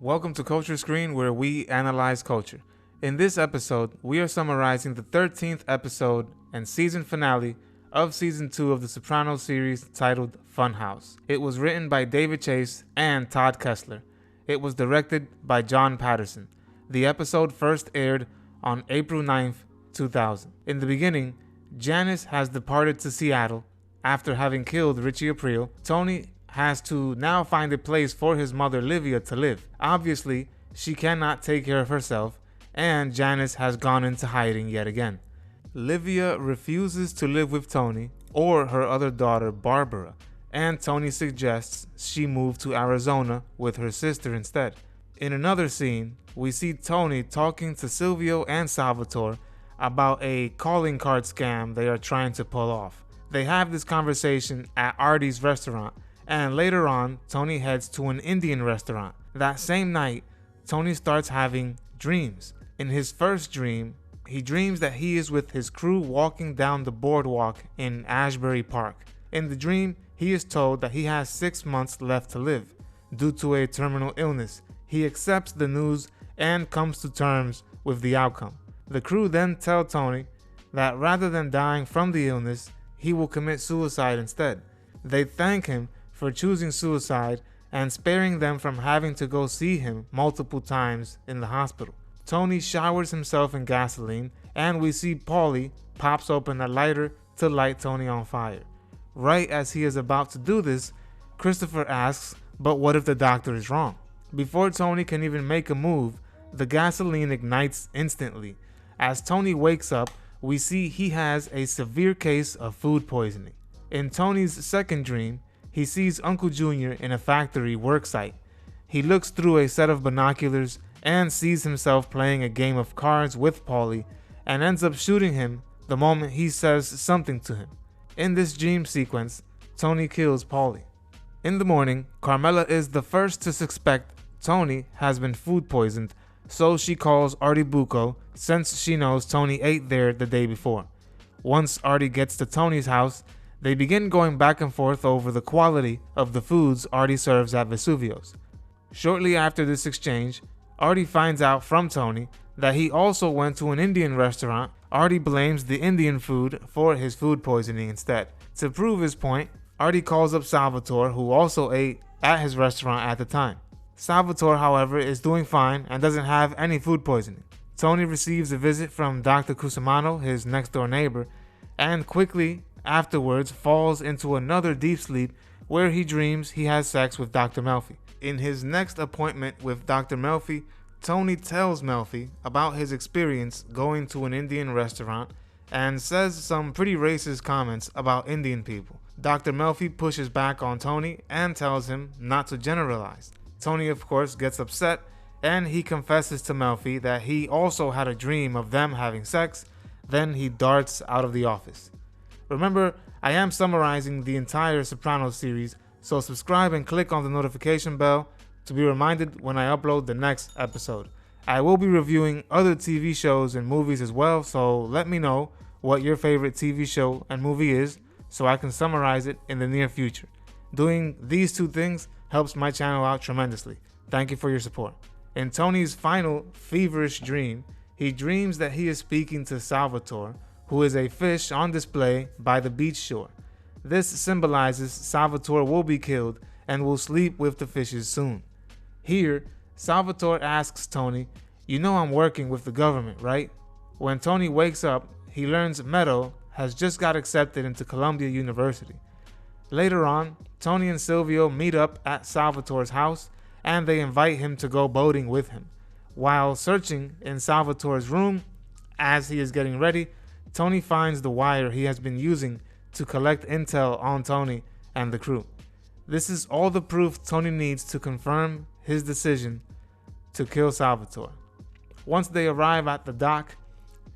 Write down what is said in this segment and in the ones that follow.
Welcome to Culture Screen, where we analyze culture. In this episode, we are summarizing the 13th episode and season finale of Season 2 of the Sopranos series titled Funhouse. It was written by David Chase and Todd Kessler. It was directed by John Patterson. The episode first aired on April 9th, 2000. In the beginning, Janice has departed to Seattle after having killed Richie Aprile. Tony has to now find a place for his mother Livia to live. Obviously, she cannot take care of herself, and Janice has gone into hiding yet again. Livia refuses to live with Tony or her other daughter Barbara, and Tony suggests she move to Arizona with her sister instead. In another scene, we see Tony talking to Silvio and Salvatore about a calling card scam they are trying to pull off. They have this conversation at Artie's restaurant, and later on, Tony heads to an Indian restaurant. That same night, Tony starts having dreams. In his first dream, he dreams that he is with his crew walking down the boardwalk in Ashbury Park. In the dream, he is told that he has 6 months left to live due to a terminal illness. He accepts the news and comes to terms with the outcome. The crew then tell Tony that rather than dying from the illness, he will commit suicide instead. They thank him for choosing suicide and sparing them from having to go see him multiple times in the hospital. Tony showers himself in gasoline, and we see Paulie pops open a lighter to light Tony on fire. Right as he is about to do this, Christopher asks, "But what if the doctor is wrong?" Before Tony can even make a move, the gasoline ignites instantly. As Tony wakes up, we see he has a severe case of food poisoning. In Tony's second dream, he sees Uncle Junior in a factory work site. He looks through a set of binoculars and sees himself playing a game of cards with Paulie and ends up shooting him the moment he says something to him. In this dream sequence, Tony kills Paulie. In the morning, Carmela is the first to suspect Tony has been food poisoned, so she calls Artie Bucco since she knows Tony ate there the day before. Once Artie gets to Tony's house, they begin going back and forth over the quality of the foods Artie serves at Vesuvio's. Shortly after this exchange, Artie finds out from Tony that he also went to an Indian restaurant. Artie blames the Indian food for his food poisoning instead. To prove his point, Artie calls up Salvatore, who also ate at his restaurant at the time. Salvatore, however, is doing fine and doesn't have any food poisoning. Tony receives a visit from Dr. Cusimano, his next-door neighbor, and quickly afterwards falls into another deep sleep where he dreams he has sex with Dr. Melfi. In his next appointment with Dr. Melfi, Tony tells Melfi about his experience going to an Indian restaurant and says some pretty racist comments about Indian people. Dr. Melfi pushes back on Tony and tells him not to generalize. Tony, of course, gets upset and he confesses to Melfi that he also had a dream of them having sex. Then he darts out of the office. Remember, I am summarizing the entire Sopranos series, so subscribe and click on the notification bell to be reminded when I upload the next episode. I will be reviewing other TV shows and movies as well, so let me know what your favorite TV show and movie is so I can summarize it in the near future. Doing these two things helps my channel out tremendously. Thank you for your support. In Tony's final feverish dream, he dreams that he is speaking to Salvatore, who is a fish on display by the beach shore. This symbolizes Salvatore will be killed and will sleep with the fishes soon. Here, Salvatore asks Tony, "You know I'm working with the government, right?" When Tony wakes up, he learns Meadow has just got accepted into Columbia University. Later on, Tony and Silvio meet up at Salvatore's house and they invite him to go boating with him. While searching in Salvatore's room, as he is getting ready, Tony finds the wire he has been using to collect intel on Tony and the crew. This is all the proof Tony needs to confirm his decision to kill Salvatore. Once they arrive at the dock,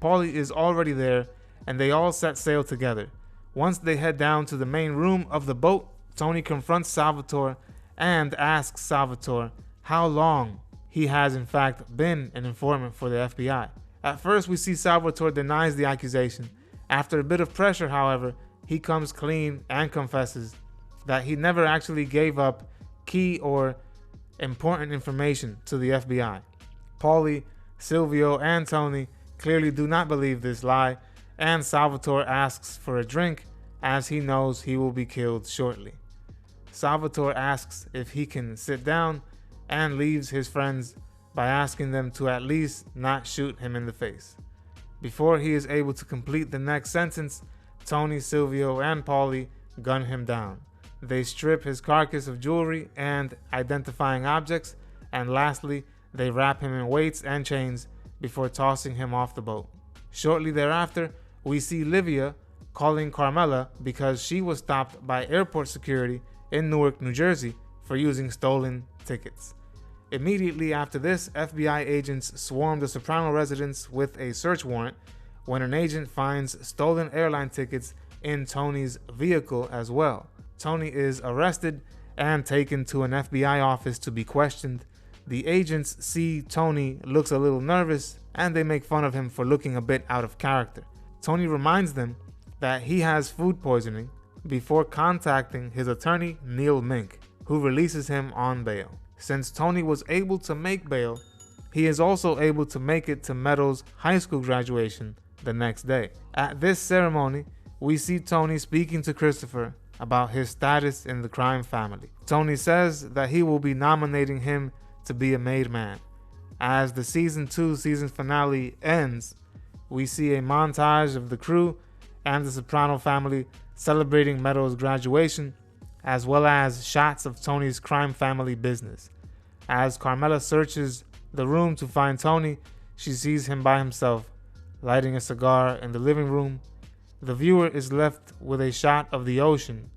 Paulie is already there and they all set sail together. Once they head down to the main room of the boat, Tony confronts Salvatore and asks Salvatore how long he has in fact been an informant for the FBI. At first, we see Salvatore denies the accusation. After a bit of pressure, however, he comes clean and confesses that he never actually gave up key or important information to the FBI. Paulie, Silvio, and Tony clearly do not believe this lie, and Salvatore asks for a drink as he knows he will be killed shortly. Salvatore asks if he can sit down and leaves his friends by asking them to at least not shoot him in the face. Before he is able to complete the next sentence, Tony, Silvio, and Paulie gun him down. They strip his carcass of jewelry and identifying objects, and lastly, they wrap him in weights and chains before tossing him off the boat. Shortly thereafter, we see Livia calling Carmela because she was stopped by airport security in Newark, New Jersey for using stolen tickets. Immediately after this, FBI agents swarm the Soprano residence with a search warrant when an agent finds stolen airline tickets in Tony's vehicle as well. Tony is arrested and taken to an FBI office to be questioned. The agents see Tony looks a little nervous and they make fun of him for looking a bit out of character. Tony reminds them that he has food poisoning before contacting his attorney, Neil Mink, who releases him on bail. Since Tony was able to make bail, he is also able to make it to Meadows' high school graduation the next day. At this ceremony, we see Tony speaking to Christopher about his status in the crime family. Tony says that he will be nominating him to be a made man. As the season 2 season finale ends, we see a montage of the crew and the Soprano family celebrating Meadows' graduation, as well as shots of Tony's crime family business. As Carmela searches the room to find Tony, she sees him by himself, lighting a cigar in the living room. The viewer is left with a shot of the ocean,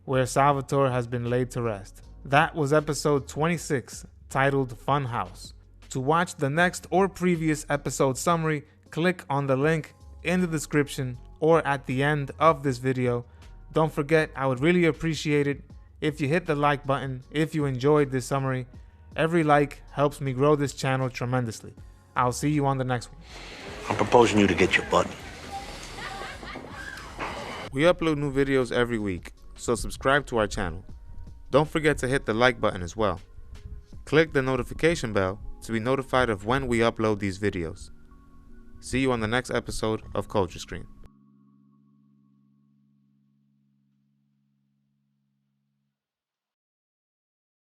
where Salvatore has been laid to rest. That was episode 26, titled Funhouse. To watch the next or previous episode summary, click on the link in the description or at the end of this video. Don't forget, I would really appreciate it if you hit the like button if you enjoyed this summary. Every like helps me grow this channel tremendously. I'll see you on the next one. I'm proposing you to get your button. We upload new videos every week, so subscribe to our channel. Don't forget to hit the like button as well. Click the notification bell to be notified of when we upload these videos. See you on the next episode of Culture Screen.